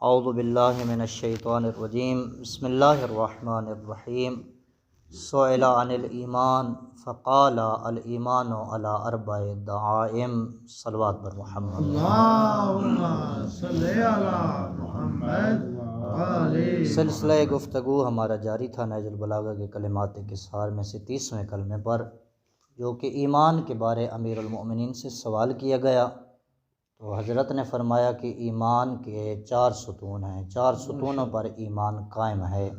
اعوذ باللہ من الشیطان الرجیم بسم اللہ الرحمن الرحیم سئل عن الایمان فقال الایمان علی اربع دعائم صلوات بر محمد اللہم صلی علی محمد سلسلہ گفتگو ہمارا جاری تھا نہج البلاغہ کے کلمات کثار میں سے 30ویں کلمے پر، جو کہ ایمان کے بارے امیر المؤمنین سے سوال کیا گیا تو حضرت نے فرمایا کہ ایمان کے 4 ستون ہیں، 4 ستونوں پر ایمان قائم ہے۔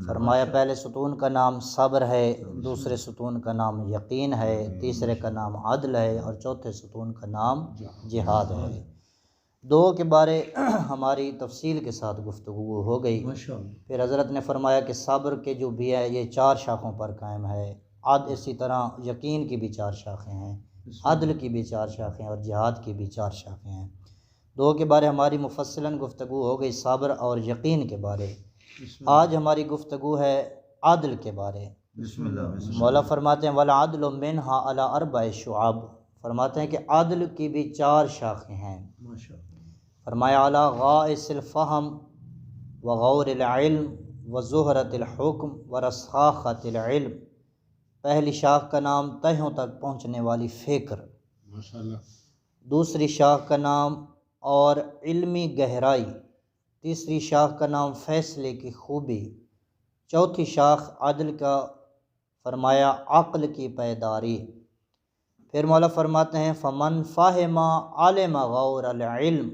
فرمایا پہلے ستون کا نام صبر ہے، دوسرے ستون کا نام یقین ہے، تیسرے کا نام عدل ہے اور چوتھے ستون کا نام جہاد ہے۔ 2 کے بارے ہماری تفصیل کے ساتھ گفتگو ہو گئی۔ پھر حضرت نے فرمایا کہ صبر کے جو بھی ہے یہ 4 شاخوں پر قائم ہے، اسی طرح یقین کی بھی 4 شاخیں ہیں، عدل کی بھی 4 شاخیں اور جہاد کی بھی 4 شاخیں ہیں۔ 2 کے بارے ہماری مفصلاً گفتگو ہو گئی، صبر اور یقین کے بارے۔ آج ہماری گفتگو ہے عدل کے بارے۔ مولا فرماتے ہیں وَالْعَدْلُ مِنْهَا عَلَى 4 شُعَبٍ، فرماتے ہیں کہ عدل کی بھی 4 شاخیں ہیں۔ فرمایا علی غائص الفہم وغور العلم وزہرت الحکم ورسخاخت العلم، پہلی شاخ کا نام تہوں تک پہنچنے والی فکر، دوسری شاخ کا نام اور علمی گہرائی، تیسری شاخ کا نام فیصلے کی خوبی، چوتھی شاخ عدل کا فرمایا عقل کی بیداری۔ پھر مولا فرماتے ہیں فمن فہم علم غور العلم،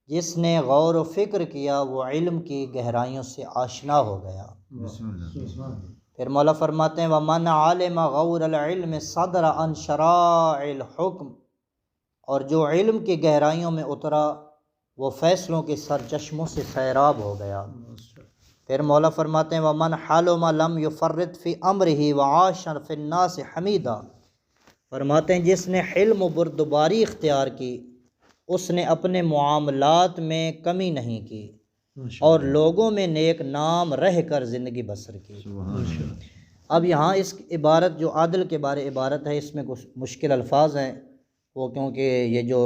جس نے غور و فکر کیا وہ علم کی گہرائیوں سے آشنا ہو گیا۔ پھر مولا فرماتے ہیں وَمَنْ عَلِمَ غَوْرَ الْعِلْمِ صَدْرَ عَنْ شَرَائِعِ الْحُکْم، اور جو علم کی گہرائیوں میں اترا وہ فیصلوں کے سرچشموں سے سیراب ہو گیا۔ پھر مولا فرماتے ہیں وَمَنْ حَلُمَ لَمْ يُفَرِّطْ فِي أَمْرِهِ وَعَاشَ فِي النَّاسِ حَمِيدًا، فرماتے ہیں جس نے حلم و بردباری اختیار کی اس نے اپنے معاملات میں کمی نہیں کی اور لوگوں میں نیک نام رہ کر زندگی بسر کی۔ اب یہاں اس عبارت جو عدل کے بارے عبارت ہے، اس میں کچھ مشکل الفاظ ہیں، وہ کیونکہ یہ جو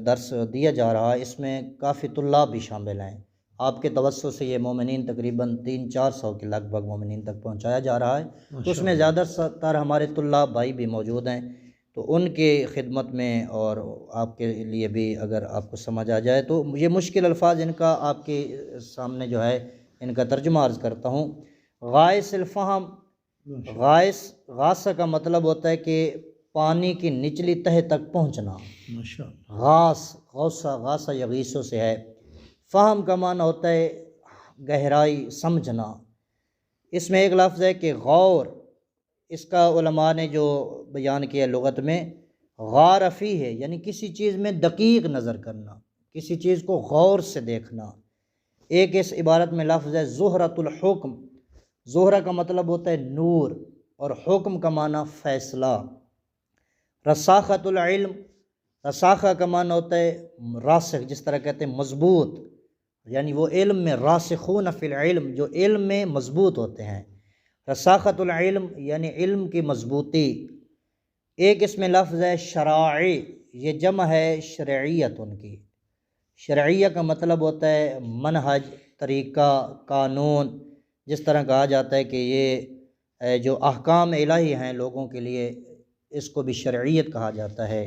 درس دیا جا رہا ہے اس میں کافی طلاب بھی شامل ہیں۔ آپ کے توسط سے یہ مومنین تقریباً 300-400 کے لگ بھگ مومنین تک پہنچایا جا رہا ہے، تو اس میں زیادہ تر ہمارے طلاب بھائی بھی موجود ہیں، تو ان کے خدمت میں اور آپ کے لیے بھی اگر آپ کو سمجھ آ جائے تو یہ مشکل الفاظ ان کا آپ کے سامنے جو ہے ان کا ترجمہ عرض کرتا ہوں۔ غائص الفہم، غاصہ کا مطلب ہوتا ہے کہ پانی کی نچلی تہہ تک پہنچنا، غاصہ یغیثوں سے ہے۔ فہم کا معنی ہوتا ہے گہرائی، سمجھنا۔ اس میں ایک لفظ ہے کہ غور، اس کا علماء نے جو بیان کیا لغت میں غار فی ہے، یعنی کسی چیز میں دقیق نظر کرنا، کسی چیز کو غور سے دیکھنا۔ ایک اس عبارت میں لفظ ہے زہرۃ الحکم، زہرہ کا مطلب ہوتا ہے نور اور حکم کا معنی فیصلہ۔ رساخت العلم، رساخہ کا معنی ہوتا ہے راسخ، جس طرح کہتے ہیں مضبوط، یعنی وہ علم میں راسخون فی العلم، جو علم میں مضبوط ہوتے ہیں۔ رساخت العلم یعنی علم کی مضبوطی۔ ایک اس میں لفظ ہے شرائع، یہ جمع ہے شرعیت ان کی۔ شرعیہ کا مطلب ہوتا ہے منہج، طریقہ، قانون، جس طرح کہا جاتا ہے کہ یہ جو احکام الہی ہیں لوگوں کے لیے، اس کو بھی شرعیت کہا جاتا ہے۔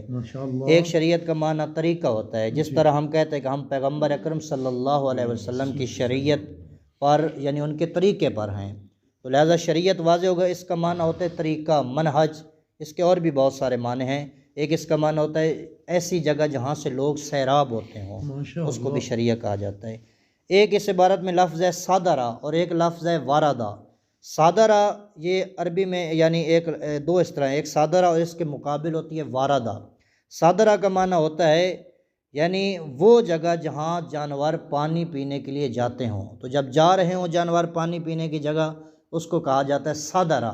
ایک شریعت کا معنی طریقہ ہوتا ہے، جس طرح ہم کہتے ہیں کہ ہم پیغمبر اکرم صلی اللہ علیہ وسلم کی شریعت پر یعنی ان کے طریقے پر ہیں، تو لہذا شریعت واضح ہوگا، اس کا معنی ہوتا ہے طریقہ، منہج۔ اس کے اور بھی بہت سارے معنی ہیں۔ ایک اس کا معنی ہوتا ہے ایسی جگہ جہاں سے لوگ سیراب ہوتے ہوں، اس کو بھی شریعت کہا جاتا ہے۔ ایک اس عبارت میں لفظ ہے صادرہ اور ایک لفظ ہے واردہ۔ صادرہ یہ عربی میں یعنی 2 اس طرح، ایک صادرہ اور اس کے مقابل ہوتی ہے واردہ۔ صادرہ کا معنی ہوتا ہے یعنی وہ جگہ جہاں جانور پانی پینے کے لیے جاتے ہوں، تو جب جا رہے ہوں جانور پانی پینے کی جگہ، اس کو کہا جاتا ہے صادرہ،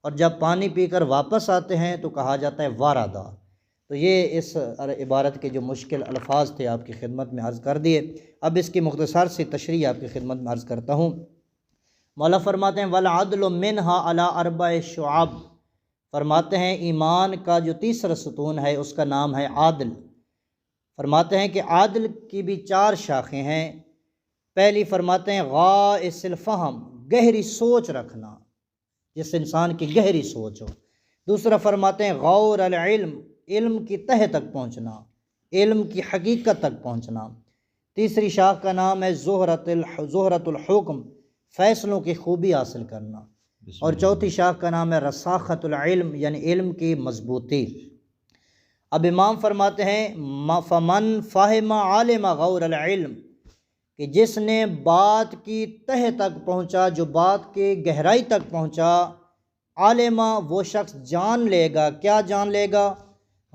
اور جب پانی پی کر واپس آتے ہیں تو کہا جاتا ہے واردہ۔ تو یہ اس عبارت کے جو مشکل الفاظ تھے آپ کی خدمت میں عرض کر دیے۔ اب اس کی مختصر سی تشریح آپ کی خدمت میں عرض کرتا ہوں۔ مولا فرماتے ہیں وَالْعَدْلُ مِنْهَا عَلَى 4 شُعَبٍ، فرماتے ہیں ایمان کا جو تیسرا ستون ہے اس کا نام ہے عادل۔ فرماتے ہیں کہ عادل کی بھی 4 شاخیں ہیں۔ پہلی فرماتے ہیں غائص الفہم، گہری سوچ رکھنا، جس انسان کی گہری سوچ ہو۔ دوسرا فرماتے ہیں غور العلم، علم کی تہہ تک پہنچنا، علم کی حقیقت تک پہنچنا۔ تیسری شاخ کا نام ہے زہرۃ الحکم، فیصلوں کی خوبی حاصل کرنا۔ اور چوتھی شاخ کا نام ہے رساخت العلم، یعنی علم کی مضبوطی۔ اب امام فرماتے ہیں فمن فہم عالم غور العلم، کہ جس نے بات کی تہہ تک پہنچا، جو بات کی گہرائی تک پہنچا، عالمہ وہ شخص جان لے گا، کیا جان لے گا؟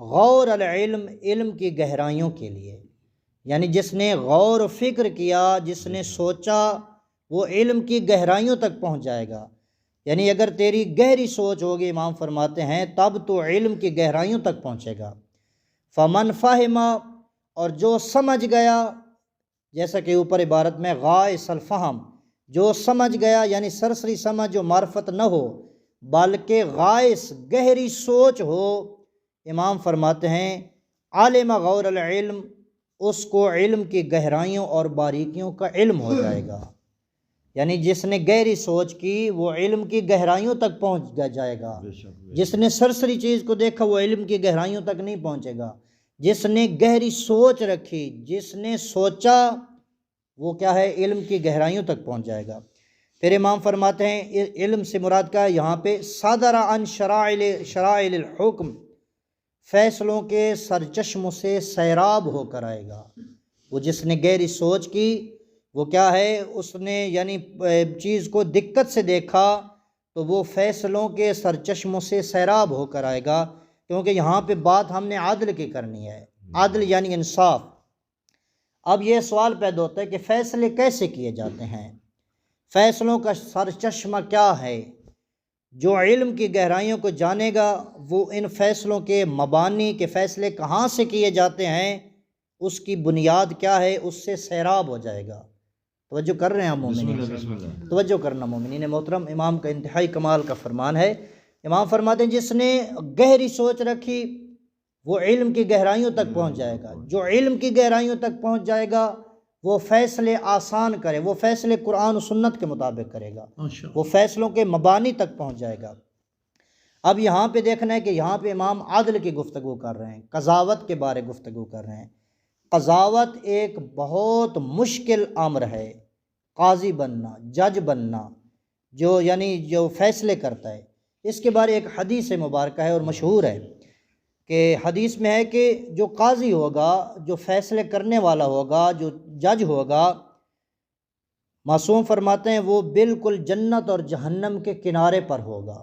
غور العلم، علم کی گہرائیوں کے لیے، یعنی جس نے غور و فکر کیا، جس نے سوچا، وہ علم کی گہرائیوں تک پہنچ جائے گا۔ یعنی اگر تیری گہری سوچ ہوگی، امام فرماتے ہیں، تب تو علم کی گہرائیوں تک پہنچے گا۔ فمن فہم، اور جو سمجھ گیا، جیسا کہ اوپر عبارت میں غائص الفہم، جو سمجھ گیا، یعنی سرسری سمجھ جو معرفت نہ ہو، بلکہ غائص گہری سوچ ہو، امام فرماتے ہیں عالم غور العلم، اس کو علم کی گہرائیوں اور باریکیوں کا علم ہو جائے گا۔ یعنی جس نے گہری سوچ کی وہ علم کی گہرائیوں تک پہنچ جائے گا۔ جس نے سرسری چیز کو دیکھا وہ علم کی گہرائیوں تک نہیں پہنچے گا۔ جس نے گہری سوچ رکھی، جس نے سوچا، وہ کیا ہے؟ علم کی گہرائیوں تک پہنچ جائے گا۔ پھر امام فرماتے ہیں علم سے مراد کیا ہے یہاں پہ؟ صادر عن شرائع الحکم، فیصلوں کے سرچشموں سے سیراب ہو کر آئے گا۔ وہ جس نے گہری سوچ کی، وہ کیا ہے؟ اس نے یعنی چیز کو دقت سے دیکھا، تو وہ فیصلوں کے سرچشموں سے سیراب ہو کر آئے گا۔ کیونکہ یہاں پہ بات ہم نے عدل کی کرنی ہے، عدل یعنی انصاف۔ اب یہ سوال پیدا ہوتا ہے کہ فیصلے کیسے کیے جاتے ہیں؟ فیصلوں کا سرچشمہ کیا ہے؟ جو علم کی گہرائیوں کو جانے گا، وہ ان فیصلوں کے مبانی کے فیصلے کہاں سے کیے جاتے ہیں، اس کی بنیاد کیا ہے، اس سے سیراب ہو جائے گا۔ توجہ کر رہے ہیں مومنین؟ توجہ کرنا مومنین محترم، امام کا انتہائی کمال کا فرمان ہے۔ امام فرماتے ہیں جس نے گہری سوچ رکھی وہ علم کی گہرائیوں تک پہنچ جائے گا۔ جو علم کی گہرائیوں تک پہنچ جائے گا وہ فیصلے آسان کرے، وہ فیصلے قرآن و سنت کے مطابق کرے گا، وہ فیصلوں کے مبانی تک پہنچ جائے گا۔ اب یہاں پہ دیکھنا ہے کہ یہاں پہ امام عدل کی گفتگو کر رہے ہیں، قضاوت کے بارے گفتگو کر رہے ہیں۔ قضاوت ایک بہت مشکل امر ہے، قاضی بننا، جج بننا، جو فیصلے کرتا ہے۔ اس کے بارے ایک حدیث مبارکہ ہے اور مشہور ہے کہ حدیث میں ہے کہ جو قاضی ہوگا، جو فیصلے کرنے والا ہوگا، جو جج ہوگا، معصوم فرماتے ہیں وہ بالکل جنت اور جہنم کے کنارے پر ہوگا،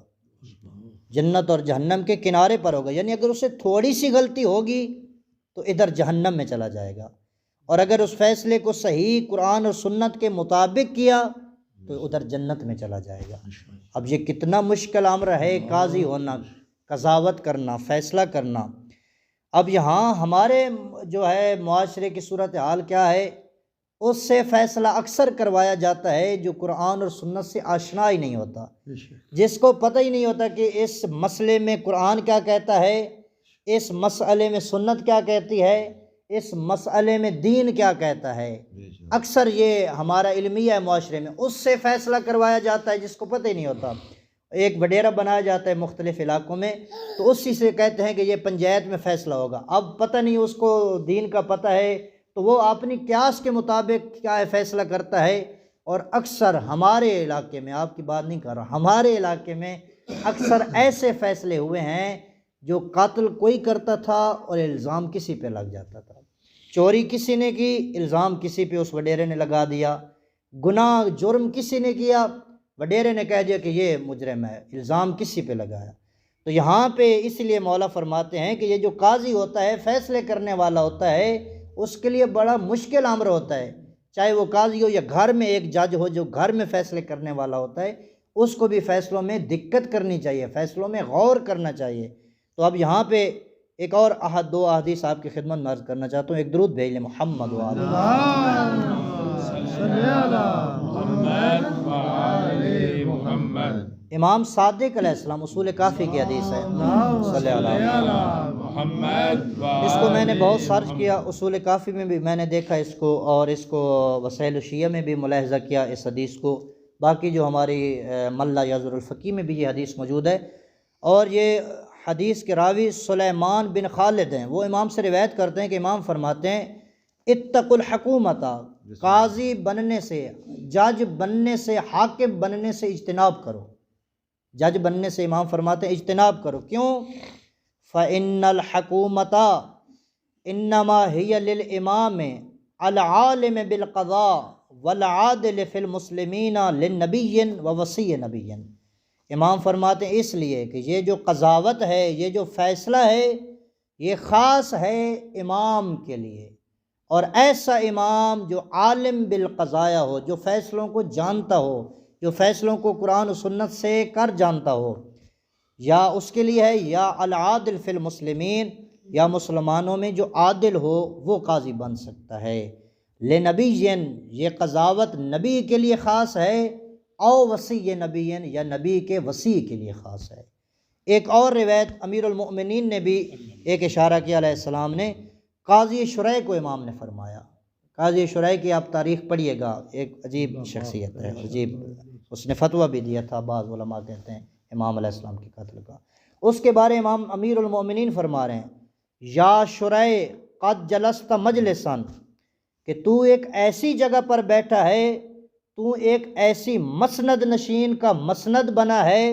جنت اور جہنم کے کنارے پر ہوگا۔ یعنی اگر اسے تھوڑی سی غلطی ہوگی تو ادھر جہنم میں چلا جائے گا، اور اگر اس فیصلے کو صحیح قرآن اور سنت کے مطابق کیا تو ادھر جنت میں چلا جائے گا۔ اب یہ کتنا مشکل امر ہے قاضی ہونا، قضاوت کرنا، فیصلہ کرنا۔ اب یہاں ہمارے جو ہے معاشرے کی صورتحال کیا ہے، اس سے فیصلہ اکثر کروایا جاتا ہے جو قرآن اور سنت سے آشنا ہی نہیں ہوتا، جس کو پتہ ہی نہیں ہوتا کہ اس مسئلے میں قرآن کیا کہتا ہے، اس مسئلے میں سنت کیا کہتی ہے، اس مسئلے میں دین کیا کہتا ہے۔ اکثر یہ ہمارا علمیہ ہے معاشرے میں، اس سے فیصلہ کروایا جاتا ہے جس کو پتہ ہی نہیں ہوتا۔ ایک وڈیرا بنایا جاتا ہے مختلف علاقوں میں، تو اسی سے کہتے ہیں کہ یہ پنچایت میں فیصلہ ہوگا۔ اب پتہ نہیں اس کو دین کا پتہ ہے تو وہ اپنی قیاس کے مطابق کیا ہے فیصلہ کرتا ہے۔ اور اکثر ہمارے علاقے میں، آپ کی بات نہیں کر رہا، ہمارے علاقے میں اکثر ایسے فیصلے ہوئے ہیں جو قاتل کوئی کرتا تھا اور الزام کسی پہ لگ جاتا تھا، چوری کسی نے کی، الزام کسی پہ اس وڈیرے نے لگا دیا، گناہ جرم کسی نے کیا، وڈیرے نے کہہ دیا کہ یہ مجرم ہے، الزام کسی پہ لگایا۔ تو یہاں پہ اس لیے مولا فرماتے ہیں کہ یہ جو قاضی ہوتا ہے، فیصلے کرنے والا ہوتا ہے، اس کے لیے بڑا مشکل امر ہوتا ہے، چاہے وہ قاضی ہو یا گھر میں ایک جج ہو جو گھر میں فیصلے کرنے والا ہوتا ہے، اس کو بھی فیصلوں میں دقت کرنی چاہیے، فیصلوں میں غور کرنا چاہیے۔ تو اب یہاں پہ ایک اور دو احادیث آپ کی خدمت میں عرض کرنا چاہتا ہوں۔ ایک درود بھیج لیں محمد وعلی امام صادق علیہ السلام، اصول کافی کی حدیث ہے، صلی اللہ علیہ وسلم۔ محمد اس کو میں نے بہت سرچ کیا، اصول کافی میں بھی میں نے دیکھا اس کو، اور اس کو وسائل الشیعہ میں بھی ملاحظہ کیا اس حدیث کو، باقی جو ہماری ملا یازر الفقی میں بھی یہ حدیث موجود ہے۔ اور یہ حدیث کے راوی سلیمان بن خالد ہیں، وہ امام سے روایت کرتے ہیں کہ امام فرماتے ہیں اتقوا الحکومت، قاضی بننے سے، جج بننے سے، حاکم بننے سے اجتناب کرو، جج بننے سے امام فرماتے ہیں اجتناب کرو۔ کیوں؟ فَإِنَّ الْحَكُومَةَ إِنَّمَا هِيَ لِلْإِمَامِ الْعَالِمِ بِالْقَضَاءِ وَالْعَادِلِ فِي الْمُسْلِمِينَ لِلنَّبِيٍّ وَوَصِيِّ نَبِيٍّ۔ امام فرماتے ہیں اس لیے کہ یہ جو قضاوت ہے، یہ جو فیصلہ ہے، یہ خاص ہے امام کے لیے، اور ایسا امام جو عالم بالقضاء ہو، جو فیصلوں کو جانتا ہو، جو فیصلوں کو قرآن و سنت سے کر جانتا ہو، یا اس کے لیے ہے یا العادل فی المسلمین، یا مسلمانوں میں جو عادل ہو وہ قاضی بن سکتا ہے۔ لنبی، یہ قضاوت نبی کے لیے خاص ہے، او وصی نبی، یا نبی کے وصی کے لیے خاص ہے۔ ایک اور روایت امیر المؤمنین نے بھی ایک اشارہ کیا علیہ السلام نے، قاضی شریح کو امام نے فرمایا۔ قاضی شریح کی آپ تاریخ پڑھیے گا، ایک عجیب شخصیت ہے، عجیب، اس نے فتویٰ بھی دیا تھا، بعض علماء کہتے ہیں امام علیہ السلام کے قتل کا۔ اس کے بارے امام امیر المؤمنین فرما رہے ہیں یا شریح قد جلست مجلساً، کہ تو ایک ایسی جگہ پر بیٹھا ہے، تو ایک ایسی مسند نشین کا مسند بنا ہے،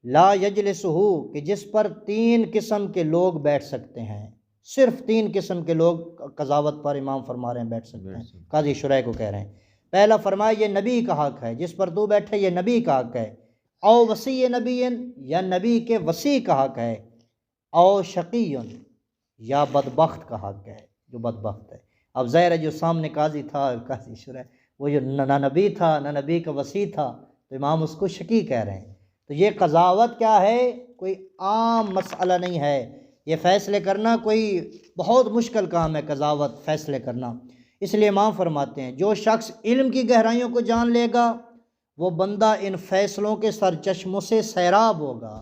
لا یجلسہ، کہ جس پر 3 قسم کے لوگ بیٹھ سکتے ہیں، صرف 3 قسم کے لوگ قضاوت پر امام فرما رہے ہیں بیٹھ سکتے ہیں۔ قاضی شریح کو کہہ رہے ہیں، پہلا فرمایا یہ نبی کا حق ہے، جس پر تو بیٹھے یہ نبی کا حق ہے، او وصی نبی، یا نبی کے وصی کا حق ہے، او شقی، یا بدبخت کا حق ہے، جو بدبخت ہے۔ اب ظاہر ہے جو سامنے قاضی تھا، قاضی شریح، وہ جو نہ نبی تھا نہ نبی کا وصی تھا، تو امام اس کو شقی کہہ رہے ہیں۔ تو یہ قضاوت کیا ہے؟ کوئی عام مسئلہ نہیں ہے، یہ فیصلے کرنا کوئی بہت مشکل کام ہے، قضاوت فیصلے کرنا۔ اس لیے امام فرماتے ہیں جو شخص علم کی گہرائیوں کو جان لے گا، وہ بندہ ان فیصلوں کے سرچشموں سے سیراب ہوگا۔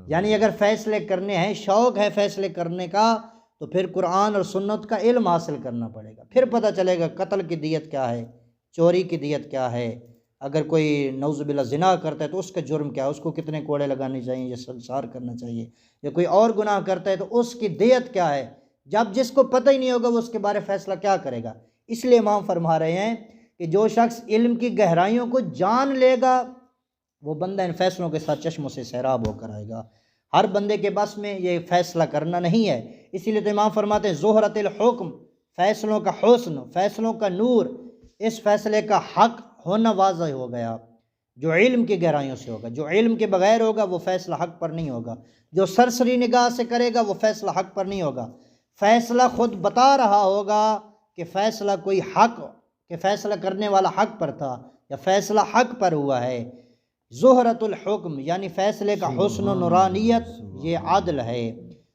یعنی اگر فیصلے کرنے ہیں، شوق ہے فیصلے کرنے کا، تو پھر قرآن اور سنت کا علم حاصل کرنا پڑے گا، پھر پتہ چلے گا قتل کی دیت کیا ہے، چوری کی دیت کیا ہے، اگر کوئی نعوذ باللہ زنا کرتا ہے تو اس کا جرم کیا ہے، اس کو کتنے کوڑے لگانے چاہیے یا سنسار کرنا چاہیے، یا کوئی اور گناہ کرتا ہے تو اس کی دیت کیا ہے۔ جب جس کو پتہ ہی نہیں ہوگا وہ اس کے بارے فیصلہ کیا کرے گا؟ اس لیے امام فرما رہے ہیں کہ جو شخص علم کی گہرائیوں کو جان لے گا، وہ بندہ ان فیصلوں کے ساتھ چشموں سے سیراب ہو کر آئے گا۔ ہر بندے کے بس میں یہ فیصلہ کرنا نہیں ہے، اسی لیے تو امام فرماتے ہیں زہرت الحکم، فیصلوں کا حسن، فیصلوں کا نور، اس فیصلے کا حق ہونا واضح ہو گیا جو علم کی گہرائیوں سے ہوگا۔ جو علم کے بغیر ہوگا وہ فیصلہ حق پر نہیں ہوگا، جو سرسری نگاہ سے کرے گا وہ فیصلہ حق پر نہیں ہوگا۔ فیصلہ خود بتا رہا ہوگا کہ فیصلہ کوئی حق، کہ فیصلہ کرنے والا حق پر تھا یا فیصلہ حق پر ہوا ہے۔ زہرت الحکم یعنی فیصلے کا حسن و نورانیت، یہ عدل ہے،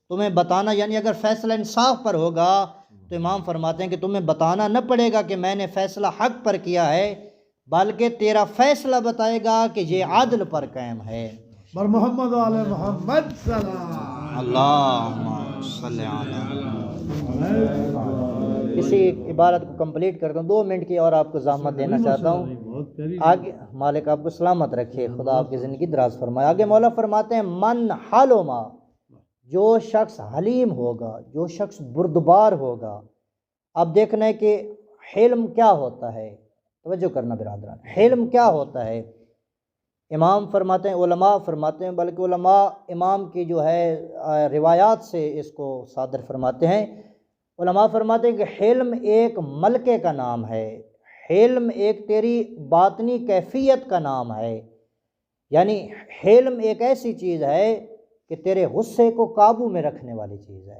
تمہیں بتانا، یعنی اگر فیصلہ انصاف پر ہوگا تو امام فرماتے ہیں کہ تمہیں بتانا نہ پڑے گا کہ میں نے فیصلہ حق پر کیا ہے، بلکہ تیرا فیصلہ بتائے گا کہ یہ عدل پر قائم ہے۔ بر محمد و آل محمد سلام۔ اللہم صلی علی۔ اسی عبارت کو کمپلیٹ کرتا ہوں، 2 منٹ کی اور آپ کو زحمت دینا چاہتا ہوں۔ آگے مالک آپ کو سلامت رکھے، خدا آپ کی زندگی دراز فرمائے۔ آگے مولا فرماتے ہیں من حلما، جو شخص حلیم ہوگا، جو شخص بردبار ہوگا۔ اب دیکھنا ہے کہ حلم کیا ہوتا ہے، توجہ کرنا برادران، حلم کیا ہوتا ہے؟ امام فرماتے ہیں، علماء فرماتے ہیں، بلکہ علماء امام کی جو ہے روایات سے اس کو صادر فرماتے ہیں۔ علماء فرماتے ہیں کہ حلم ایک ملکے کا نام ہے، حلم ایک تیری باطنی کیفیت کا نام ہے، یعنی حلم ایک ایسی چیز ہے کہ تیرے غصے کو قابو میں رکھنے والی چیز ہے۔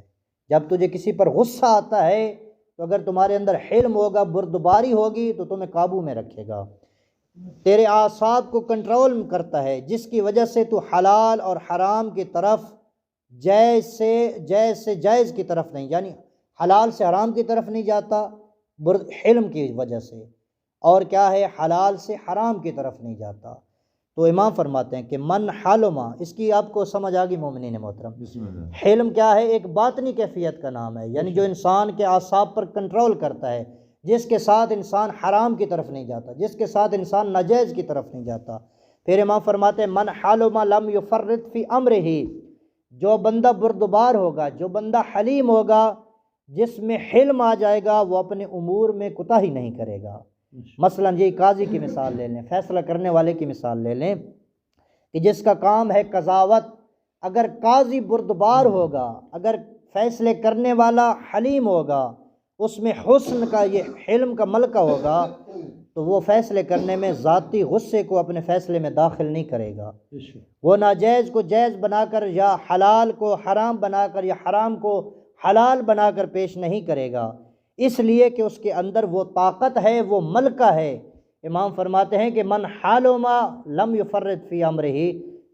جب تجھے کسی پر غصہ آتا ہے تو اگر تمہارے اندر حلم ہوگا، بردباری ہوگی، تو تمہیں قابو میں رکھے گا، تیرے اعصاب کو کنٹرول کرتا ہے، جس کی وجہ سے تو حلال اور حرام کی طرف، جائز سے جائز کی طرف نہیں، یعنی حلال سے حرام کی طرف نہیں جاتا حلم کی وجہ سے، اور کیا ہے، حلال سے حرام کی طرف نہیں جاتا۔ تو امام فرماتے ہیں کہ من حلما، اس کی آپ کو سمجھ آ گئی مومنین محترم؟ بسم اللہ۔ حلم کیا ہے؟ ایک باطنی کیفیت کا نام ہے، یعنی جو انسان کے اعصاب پر کنٹرول کرتا ہے، جس کے ساتھ انسان حرام کی طرف نہیں جاتا، جس کے ساتھ انسان ناجائز کی طرف نہیں جاتا۔ پھر امام فرماتے ہیں من حلم لم یفرط فی امرہ، جو بندہ بردبار ہوگا، جو بندہ حلیم ہوگا، جس میں حلم آ جائے گا، وہ اپنے امور میں کوتاہی نہیں کرے گا۔ مثلا یہ قاضی کی مثال لے لیں، فیصلہ کرنے والے کی مثال لے لیں کہ جس کا کام ہے قضاوت، اگر قاضی بردبار ہوگا، اگر فیصلے کرنے والا حلیم ہوگا، اس میں حسن کا، یہ حلم کا ملکہ ہوگا، تو وہ فیصلے کرنے میں ذاتی غصے کو اپنے فیصلے میں داخل نہیں کرے گا، وہ ناجائز کو جائز بنا کر یا حلال کو حرام بنا کر یا حرام کو حلال بنا کر پیش نہیں کرے گا، اس لیے کہ اس کے اندر وہ طاقت ہے، وہ ملکہ ہے۔ امام فرماتے ہیں کہ من حلما لم یفرط فی امرہ،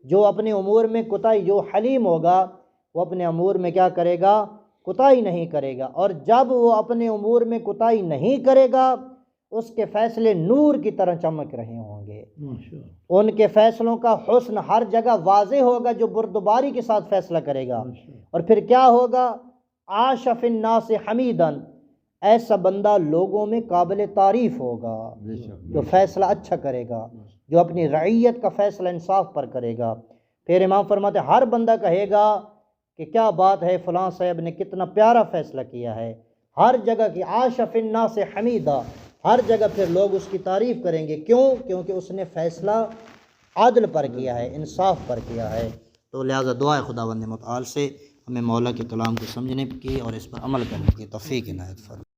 جو اپنے امور میں کوتاہی، جو حلیم ہوگا وہ اپنے امور میں کیا کرے گا؟ کوتاہی نہیں کرے گا، اور جب وہ اپنے امور میں کوتاہی نہیں کرے گا، اس کے فیصلے نور کی طرح چمک رہے ہوں گے، ان کے فیصلوں کا حسن ہر جگہ واضح ہوگا، جو بردباری کے ساتھ فیصلہ کرے گا۔ اور پھر کیا ہوگا؟ عاش فی الناس حمیداً، ایسا بندہ لوگوں میں قابل تعریف ہوگا، جو فیصلہ اچھا کرے گا، جو اپنی رعیت کا فیصلہ انصاف پر کرے گا۔ پھر امام فرماتے ہیں ہر بندہ کہے گا کہ کیا بات ہے، فلاں صاحب نے کتنا پیارا فیصلہ کیا ہے، ہر جگہ کی عاش فی الناس حمیدہ، ہر جگہ پھر لوگ اس کی تعریف کریں گے۔ کیوں؟ کیونکہ اس نے فیصلہ عدل پر کیا ہے، انصاف پر کیا ہے۔ تو لہٰذا دعائے خداوند متعال سے ہمیں مولا کے کلام کو سمجھنے کی اور اس پر عمل کرنے کی توفیق عنایت فرمائے۔